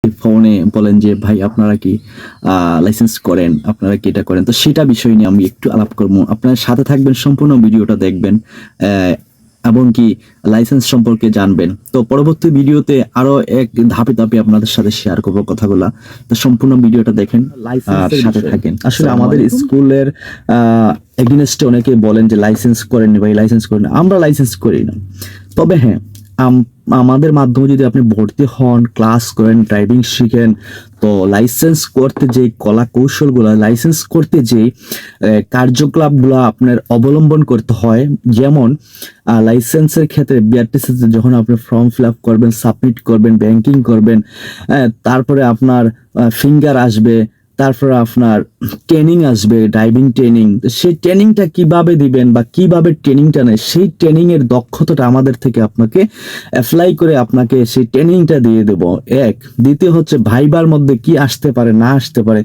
ফোনে বলেন যে ভাই আপনারা কি লাইসেন্স করেন, আপনারা কি এটা করেন, তো সেটা বিষয় নিয়ে আমি একটু আলাপ করবো। আপনার সাথে থাকবেন, সম্পূর্ণ ভিডিওটা দেখবেন এবং কি লাইসেন্স সম্পর্কে জানবেন। তো পরবর্তী ভিডিওতে আরো এক ধাপে ধাপে আপনাদের সাথে শেয়ার করবো কথাগুলা। তো সম্পূর্ণ ভিডিওটা দেখেন আর সাথে থাকেন। আসলে আমাদের স্কুলের এগেইনস্টে অনেকে বলেন যে লাইসেন্স করেননি ভাই, লাইসেন্স করেন। আমরা লাইসেন্স করি না, তবে হ্যাঁ আমাদের মাধ্যমে যদি আপনি ভর্তি হন, ক্লাস করেন, ড্রাইভিং শিখেন, তো লাইসেন্স করতে যে কলা কৌশলগুলো, লাইসেন্স করতে যে কার্যকলাপগুলো আপনার অবলম্বন করতে হয়, যেমন লাইসেন্সের ক্ষেত্রে বিআরটিসি যখন আপনি ফর্ম ফিল আপ করবেন, সাবমিট করবেন, ব্যাংকিং করবেন, তারপরে আপনার ফিঙ্গার আসবে, তারপরে আপনার ট্রেনিং আসবে, ড্রাইভিং ট্রেনিং। সেই ট্রেনিংটা কিভাবে দিবেন বা কিভাবে ট্রেনিংটা নেয়, সেই ট্রেনিং এর দক্ষতাটা আমাদের থেকে আপনাকে অ্যাপ্লাই করে আপনাকে সেই ট্রেনিংটা দিয়ে দেব। এক, দ্বিতীয় হচ্ছে ভাইবার মধ্যে কি আসতে পারে না আসতে পারে,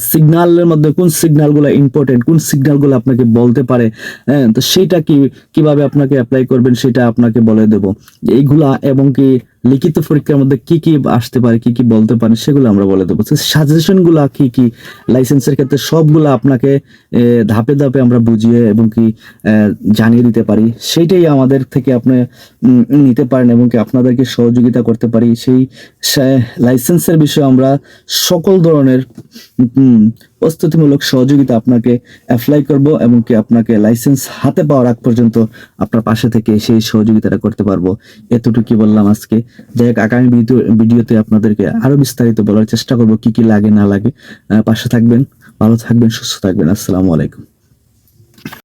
সিগন্যালের মধ্যে কোন সিগন্যালগুলো ইম্পর্টেন্ট, কোন সিগন্যালগুলো আপনাকে বলতে পারে, তো সেইটা কিভাবে আপনাকে অ্যাপ্লাই করবেন সেটা আপনাকে বলে দেব এইগুলা। এবং কি লিখিত পরীক্ষার মধ্যে কি কি আসতে পারে, কি কি বলতে পারে, সেগুলো আমরা বলে দেবো। সাজেশন গুলা কি কি লাইসেন্সের ক্ষেত্রে সবগুলো আপনাকে ধাপে ধাপে আমরা বুঝিয়ে এবং কি জানিয়ে দিতে পারি। সেইটাই আমাদের থেকে আপনি নিতে পারেন এবং কি আপনাদেরকে সহযোগিতা করতে পারি। সেই লাইসেন্সের বিষয়ে আমরা সকল ধরনের প্রস্তুতিমূলক সহযোগিতা আপনাকে অ্যাপ্লাই করব এবং কি আপনাকে লাইসেন্স হাতে পাওয়ার আগ পর্যন্ত আপনার পাশে থেকে সেই সহযোগিতাটা করতে পারবো। এতটুকু বললাম আজকে। যাই হোক, আগামী ভিডিওতে আপনাদেরকে আরো বিস্তারিত বলার চেষ্টা করব কি কি লাগে না লাগে। পাশে থাকবেন, ভালো থাকবেন, সুস্থ থাকবেন। আসসালামু আলাইকুম।